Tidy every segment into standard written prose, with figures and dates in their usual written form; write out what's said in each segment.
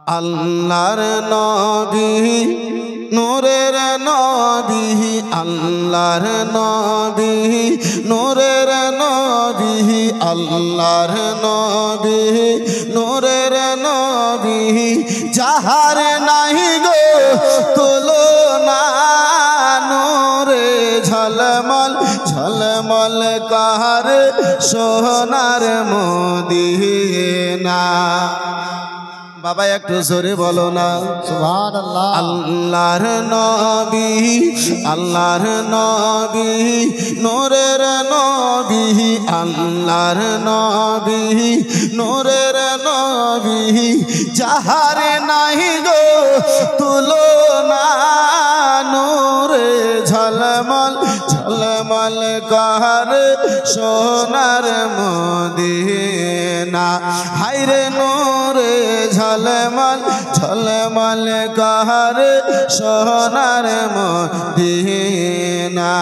আল্লাহর নবী নূরের নবী, আল্লাহর নবী নূরের নবী, আল্লাহর নবী নূরের নবী, যাহার নাহি গো তুলনা, নূরে ঝলমল ঝলমল কাহার সোনার মদিনা। বাবা একটু জোরে বলো না সুবহানাল্লাহ। আল্লাহর নবী আল্লাহর নবী নূরের নবী, আল্লাহর নবী নূরের নবী, যাহার নাহি গো তুলনা, নূরে ঝলমল ঝলমল কাহার সোনার মদিনা। হায়রে নূরে ঝলমল ঝলমল কাহার সোনার মদিনা।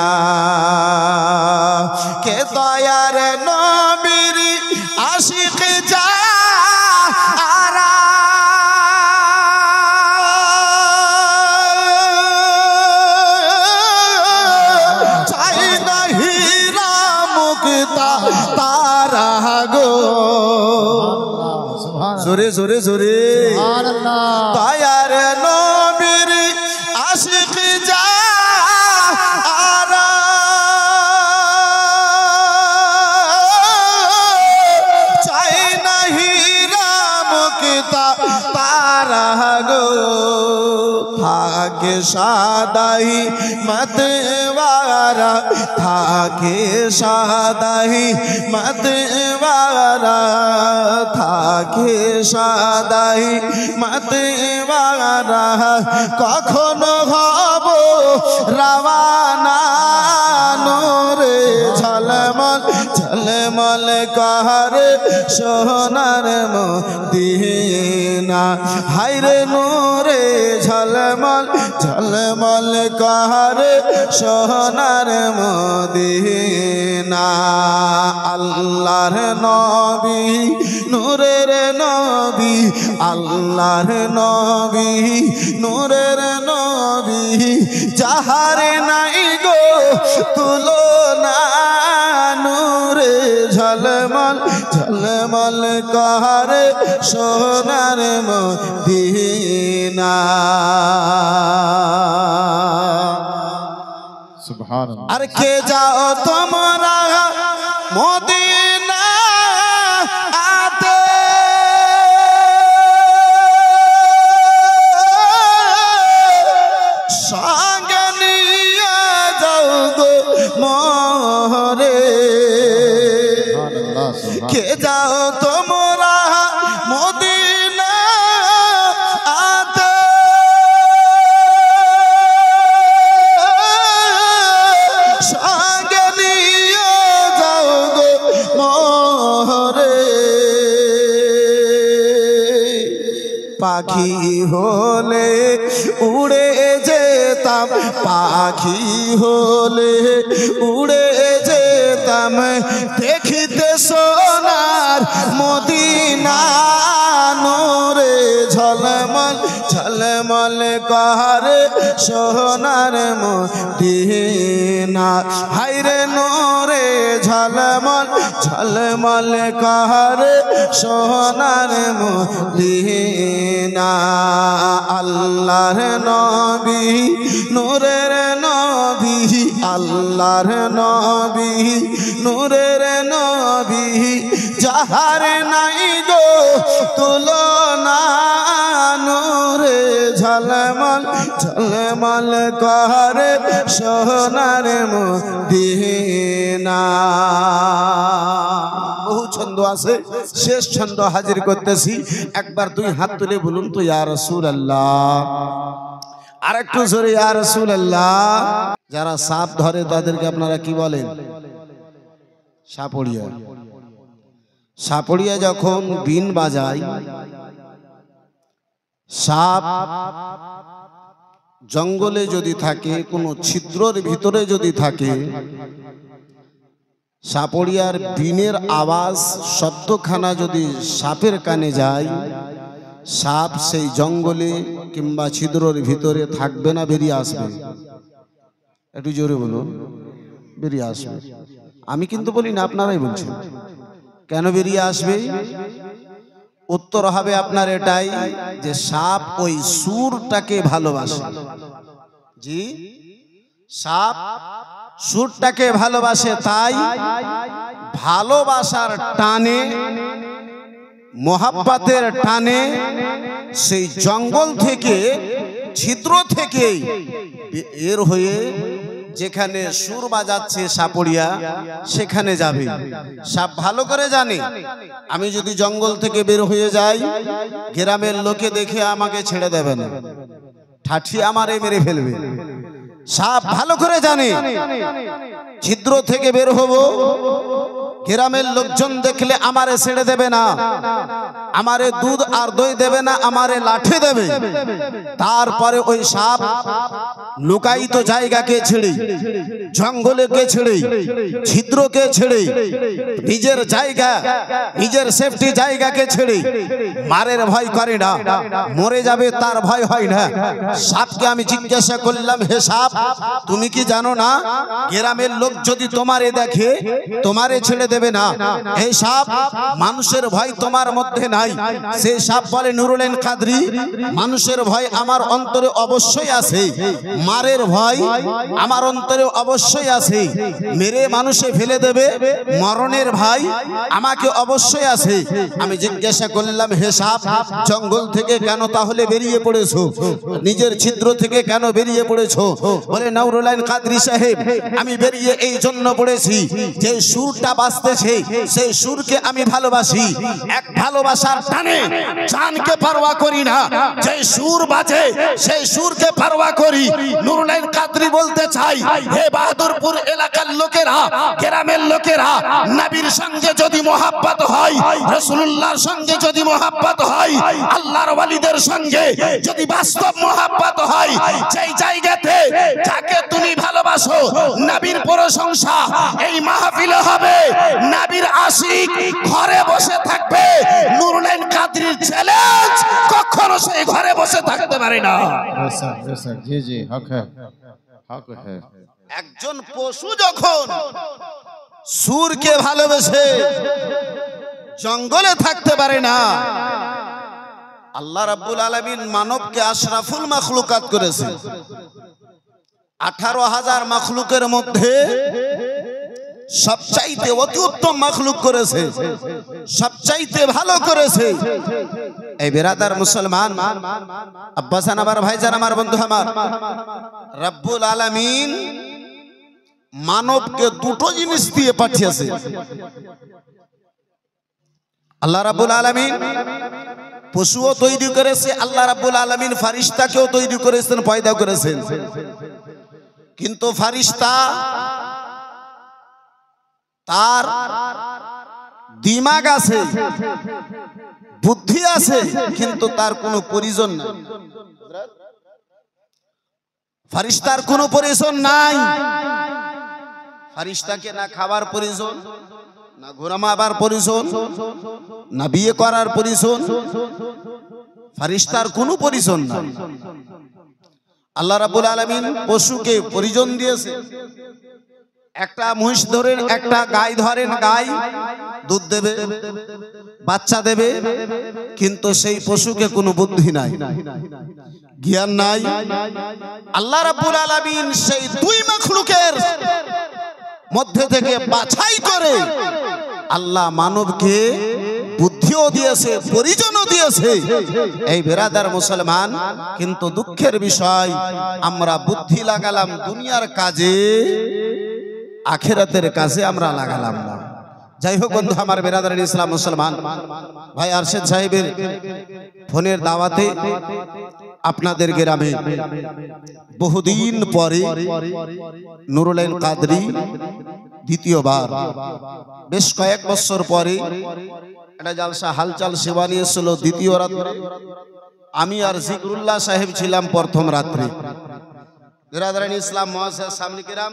কে দয়ার নবীর আশিক যারা, চাই না হীরা মুক্তা তারা গো, জোরে জোরে জোরে দয়ার নবীর আশিক যারা, চাই না হীরা মুক্তা তারা গো, থাকে সাদাই মতওয়ারা, থাকে সাদাই মতওয়ারা, থাকে সাদাই মতওয়ারা, কখনো হব রওয়ানা, নূরে ঝলমল ঝলমল কাহার সোনার মদিনা। হায়রে নূরে ঝলমল ঝলমল কাহার সোনার মদিনা। আল্লাহর নবী নূরের নবী, আল্লাহর নবী নূরের নবী, যাহার নাই গো তুলনা, নূরে ঝলমল ঝলমল কাহার সোনার মদিনা। সুবহানাল্লাহ। আর কে যাও তোমরা মদিনা আতে, সঙ্গে নিয়ে যাও গো মোরে, কে যাও তোমরা মদিনা আতে, সঙ্গে নিয়ে যাও গো মোরে। পাখি হলে উড়ে যেতাম, পাখি হলে উড়ে যেতাম, দেখিতে সোনার মদিনা, নূরে ঝলমল ঝলমল কাহার সোনার মদিনা। হায়রে নূরে ঝলমল ঝলমল কাহার সোনার মদিনা। আল্লাহর নবী নূরের নবী, আল্লাহর নবী নূরের নবী, যাহার নাই গো তুলনা, নূরে ঝলমল ঝলমল কাহার সোনার মদিনা। বহু ছন্দ আছে, শেষ ছন্দ হাজির করতেছি। একবার দুই হাত তুলে বলুন তো ইয়া রাসূলুল্লাহ। আর একটু জোরে ইয়া রাসূলুল্লাহ। যারা সাপ ধরে তাদেরকে আপনারা কি বলেন? সাপড়িয়া। সাপড়িয়া যখন বিন বাজায়, সাপ জঙ্গলে যদি থাকে, কোনো ছিদ্রের ভিতরে যদি থাকে, সাপড়িয়ার বিনের আওয়াজ শব্দখানা যদি সাপের কানে যায়, সাপ সেই জঙ্গলে কিংবা ছিদ্রের ভিতরে থাকবে না বেরিয়ে আসবে? একটু জোরে বলুন। বেরিয়ে আসবে। আমি কিন্তু বলি না, আপনারাই বলছেন। কেন বেরিয়ে আসবে? উত্তর হবে আপনার এটাই যে সাপ ওই সুরটাকে ভালোবাসে। জি, সাপ সুরটাকে ভালোবাসে, তাই ভালোবাসার টানে, মোহাব্বতের টানে সেই জঙ্গল থেকে, ছিদ্র থেকে এর হয়ে যেখানে সুর বাজাচ্ছে সাপড়িয়া সেখানে যাবে। সাপ ভালো করে জানে আমি যদি জঙ্গল থেকে বের হয়ে যাই, গ্রামের লোকে দেখে আমাকে ছেড়ে দেবে না, ঠাঠিয়ে আমারে মেরে ফেলবে। সাপ ভালো করে জানে ছিদ্র থেকে বের হব, গ্রামের লোকজন দেখলে আমারে ছেড়ে দেবে না, আমারে দুধ আর দই দেবে না, আমারে লাঠি দেবে। তারপরে ওই সাপ লুকায়িত জায়গাকে ছেড়ে, জঙ্গলকে ছেড়ে, ছিদ্রকে ছেড়ে, নিজের জায়গা, নিজের সেফটি জায়গাকে ছেড়ে মারের ভয় করে না, মরে যাবে তার ভয় হয় না। সাপকে আমি জিজ্ঞাসা করলাম, হে সাপ, তুমি কি জানো না গ্রামের লোক যদি তোমারে দেখে তোমারে ছেড়ে দেবে না? এই সাপ, মানুষের ভয় তোমার মধ্যে নাই। সেই সাপ বলে, নুরুল আইন কাদরি, মানুষের ভয় আমার অন্তরে অবশ্যই আছে, মারের ভয় আমার অন্তরে অবশ্যই আছে, মেরে মানুষে ফেলে দেবে মরণের ভয় আমাকে অবশ্যই আছে। আমি জিজ্ঞাসা করলাম, হে সাপ, জঙ্গল থেকে কেন তাহলে বেরিয়ে পড়েছো? নিজের ছিদ্র থেকে কেন বেরিয়ে পড়েছো? বলে, নুরুল আইন কাদরি সাহেব, আমি বেরিয়ে এই জন্য পড়েছি যে সুরটা বাজতেছে সেই সুরকে আমি ভালোবাসি। এক ভালোবাসার টানে জানকে পারওয়া করি না, যে সুর বাজে সেই সুরকে পারওয়া করি। নুরুল আইন কাদরি বলতে চাই, হে বাহাদুরপুর এলাকার লোকেরা, গ্রামের লোকেরা, নবীর সঙ্গে যদি মোহাব্বত হয়, রাসূলুল্লাহর সঙ্গে যদি মোহাব্বত হয়, আল্লাহর ওয়ালিদের সঙ্গে যদি বাস্তব মোহাব্বত হয়, সেই জায়গাতে যাকে তুমি ভালোবাসো নবীর প্রশংসা এই মাহফিলে হবে, নবীর আশিক ঘরে বসে থাকবে। নুরুল আইন কাদরির চ্যালেঞ্জ, কখনো সেই ঘরে বসে থাকতে পারে না। জি জি, হক হ্যায়, হক হ্যায়। একজন পশু যখন সুরকে ভালোবেসে জঙ্গলে থাকতে পারে না, আল্লাহ রাব্বুল আলামিন মানবকে আশরাফুল মাখলুকাত করেছে। 18,000 মাখলুকের মধ্যে সবচাইতে অতি উত্তম মাখলুক করেছে, সবচাইতে ভালো করেছে। এই বেরাদার মুসলমান, আব্বাসান, আমার ভাইজান, আমার বন্ধু, আমার রব্বুল আলামিন মানবকে দুটো জিনিস দিয়ে পাঠিয়েছে। আল্লাহ রাব্বুল আলামিন পশুও তৈরি করেছে, আল্লাহ রাব্বুল আলামিন ফারিস্তাকেও তৈরি করেছেন, পয়দা করেছেন। কিন্তু ফারিস্তা তার দিমাগ আছে, বুদ্ধি আছে, কিন্তু তার কোনো পরিজন নাই। ফারিস্তার কোনো পরিজন নাই। ফারিস্তাকে না খাবার পরিজন, না ঘোরামাবার পরিজন, না বিয়ে করার পরিজন, ফারিস্তার কোনো পরিজন নাই। আল্লাহ রাব্বুল আলামিন পশুকে পরিজন দিয়েছে। একটা মহিষ ধরেন, একটা গাই ধরেন, গাই দুধ দেবে, বাচ্চা দেবে, কিন্তু সেই পশুকে কোনো বুদ্ধি নাই, জ্ঞান নাই। আল্লাহ রাব্বুল আলামিন সেই দুই মাখলুকের মধ্যে থেকে বাছাই করে আল্লাহ মানবকে বুদ্ধিও দিয়েছে, পরিজনও দিয়েছে। এই বেরাদার মুসলমান, কিন্তু দুঃখের বিষয়, আমরা বুদ্ধি লাগালাম দুনিয়ার কাজে, আখিরাতের কাজে আমরা লাগালাম না। যাই হোক বন্ধু আমার, বেরাদার ইসলাম মুসলমান ভাই আরশেদ সাহেবের ফোনের দাওয়াতে আপনাদের গ্রামে বহুদিন পরে নুরুল আইন কাদরি দ্বিতীয়বার, বেশ কয়েক বছর পরে একটা জালসা হালচাল সেবা নিয়েছিল দ্বিতীয় রাত্রে। আমি আর জিকরুল্লাহ সাহেব ছিলাম প্রথম রাত্রে। বেরাদার ইসলাম মুআজ্জাজ সামনে কিরাম,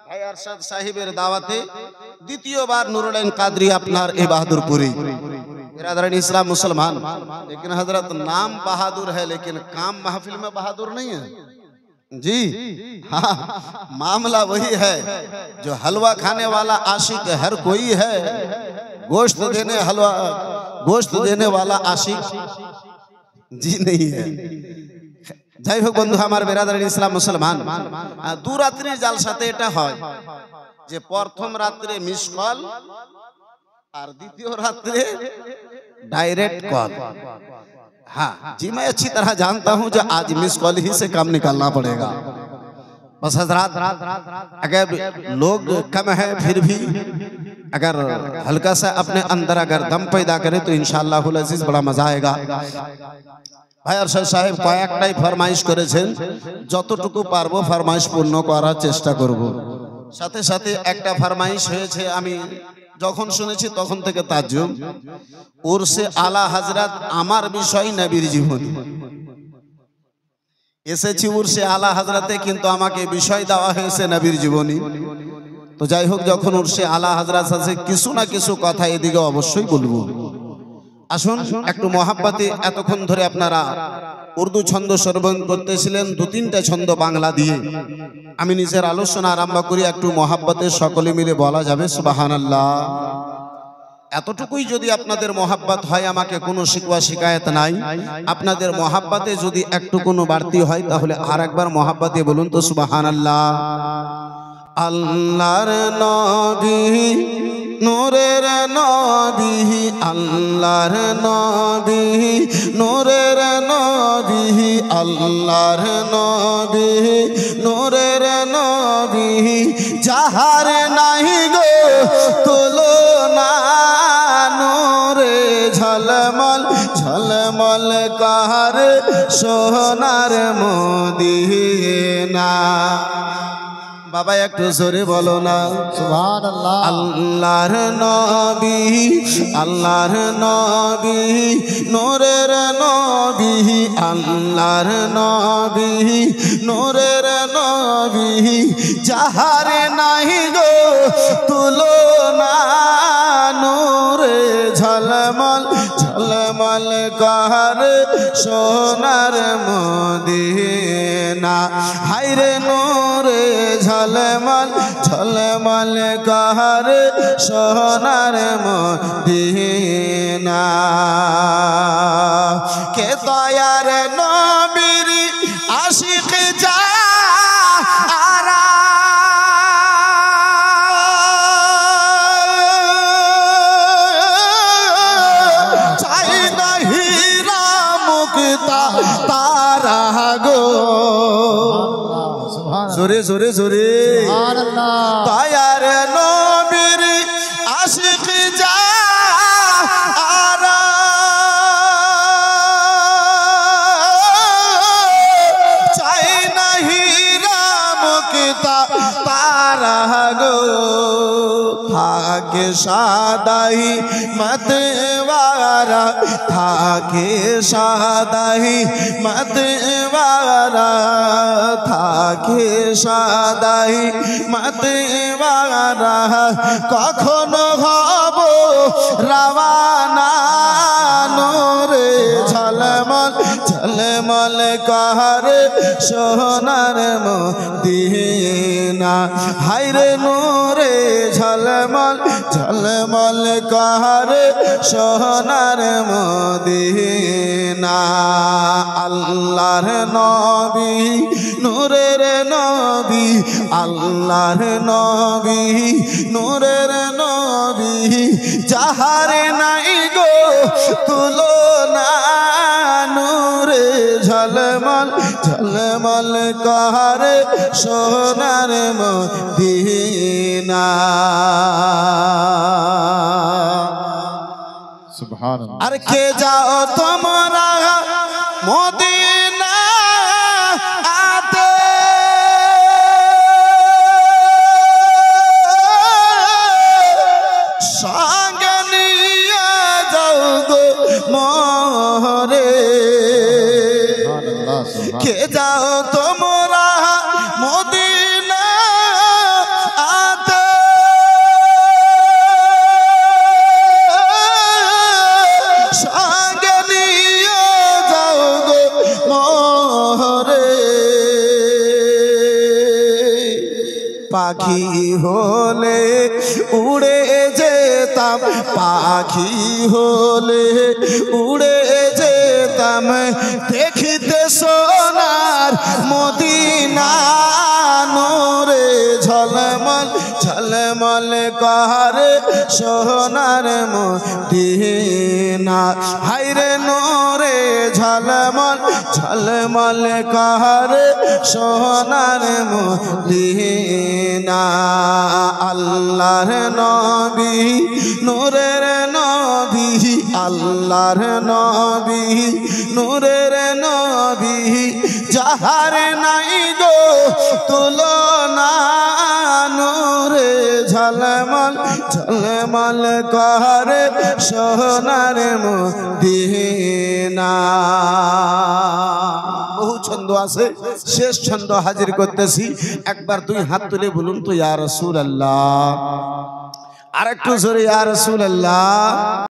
ভাই আরশাদ সাহেবের দাওয়াতে দ্বিতীয়বার নুরুল আইন কাদরি আপনার এই বাহাদুরপুরে बिरादरान इस्लाम मुसलमान, लेकिन हजरत नाम बहादुर है लेकिन काम महफिल में बहादुर नहीं है जी। हाँ, मामला वही है, जो हलवा खाने वाला आशिक हर कोई है, गोश्त देने वाला आशिक जी नहीं है। যাই হোক বন্ধু আমার, বিরাদরান ইসলাম মুসলমান, দু রাত্রির জালসাতে এটা হয় যে প্রথম রাত্রে মিস কল और द्वितीय रात्रि डायरेक्ट कॉल। हाँ जी, मैं अच्छी तरह जानता हूं जो आज मिस कॉल ही से काम निकालना पड़ेगा। बस हजरात, अगर लोग कम है फिर भी अगर हल्का सा अपने अंदर अगर दम पैदा करे तो इंशाअल्लाहुल अजीज बड़ा मजा आएगा। भाई अरशद साहेब कয়েকটাই फरमाइश করেছেন, যতটুকু পারবো फरमाइश পূর্ণ করার চেষ্টা করব। সাথে সাথে একটা फरमाइश হয়েছে, আমি যখন শুনেছি তখন থেকে তাজ্জুব, উরসে আলা হযরত আমার বিষয় নবীর জীবনী। এসেছি উরসে আলা হযরতে, কিন্তু আমাকে বিষয় দেওয়া হয়েছে নবীর জীবনী। তো যাই হোক, যখন উরসে আলা হযরত আছে কিছু না কিছু কথা এদিকে অবশ্যই বলবো। আসুন একটু মহাব্বতে, এতক্ষণ ধরে আপনারা উর্দু ছন্দ শ্রবণ করতেছিলেন, দু তিনটা ছন্দ বাংলা দিয়ে আমি নিজের আলোচনা আরম্ভ করি। একটু মহাব্বতে সকলে মিলে বলা যাবে সুবহানাল্লাহ। এতটুকুই যদি আপনাদের মহাব্বত হয়, আমাকে কোনো শিকওয়া শিকায়েত নাই। আপনাদের মহাব্বতে যদি একটু কোনো বাড়তি হয় তাহলে আর একবার মহাব্বতে বলুন তো সুবহানাল্লাহ। আল্লাহর নবী নূরের নবী, আল্লাহর নবী নূরের নবী, আল্লাহর নবী নূরের নবী, যাহার নাহি গো তুলনা, নূরে ঝলমল ঝলমল কাহার সোনার মদিনা। বাবা একটু জোরে বলো না সুবহানাল্লাহ। আল্লাহর নবী, আল্লাহর নবী নূরের নবী, আল্লাহর নবী নূরের নবী, যাহার নাহি গো তুলনা, নূরে ঝলমল ঝলমল কাহার সোনার মদিনা। হায়রে নূরে ঝলমল ঝলমল কাহার সোনার মদিনা। কে দয়ার নবীর আশিক যারা, চাই না হীরা মুক্তা তারা গো। জোরে জোরে জোরে দয়ার নবীর আশিক যারা, চাই না হীরা মুক্তা তারা গো। থাকে সাদাই মতওয়ারা, থাকে সাদাই মতওয়ারা, থাকে সাদাই মতওয়ারা, কখনো হব রওয়ানা, নূরে ঝলমল ঝলমল কাহার সোনার মদিনা। হায়রে নূরে ঝলমল ঝলমল কাহার সোনার মদিনা। আল্লাহর নবী নূরের নবী, আল্লাহর নবী নূরের নবী, যাহার নাই গো তুলনা, নূরে ঝলমল ঝলমল কাহার সোনার মদিনা। সুবহানাল্লাহ। আর কে যাও তোমরা মদিনা আতে, সঙ্গে নিয়ে যাও গো মোরে। কে যাও তোমরা মদিনা আতে, পাখি হলে উড়ে যেতাম, পাখি হলে উড়ে যেতাম, দেখিতে সোনার মদিনা, নূরে ঝলমল ঝলমল করে সোনার মদিনা। হায়রে নূরে ঝলমল ঝলমল করে সোনার মদিনা। আল্লাহর নবী নূরের নবী, আল্লাহর নবী নূরের নবী, যাহার নাই গো তুলনা, নূরে ঝলমল ঝলমল করে সোনার মদিনা। বহু ছন্দ আছে, শেষ ছন্দ হাজির করতেছি। একবার দুই হাত তুলে বলুন তো ইয়া রাসূলুল্লাহ। আর একটু জোরে ইয়া রাসূলুল্লাহ।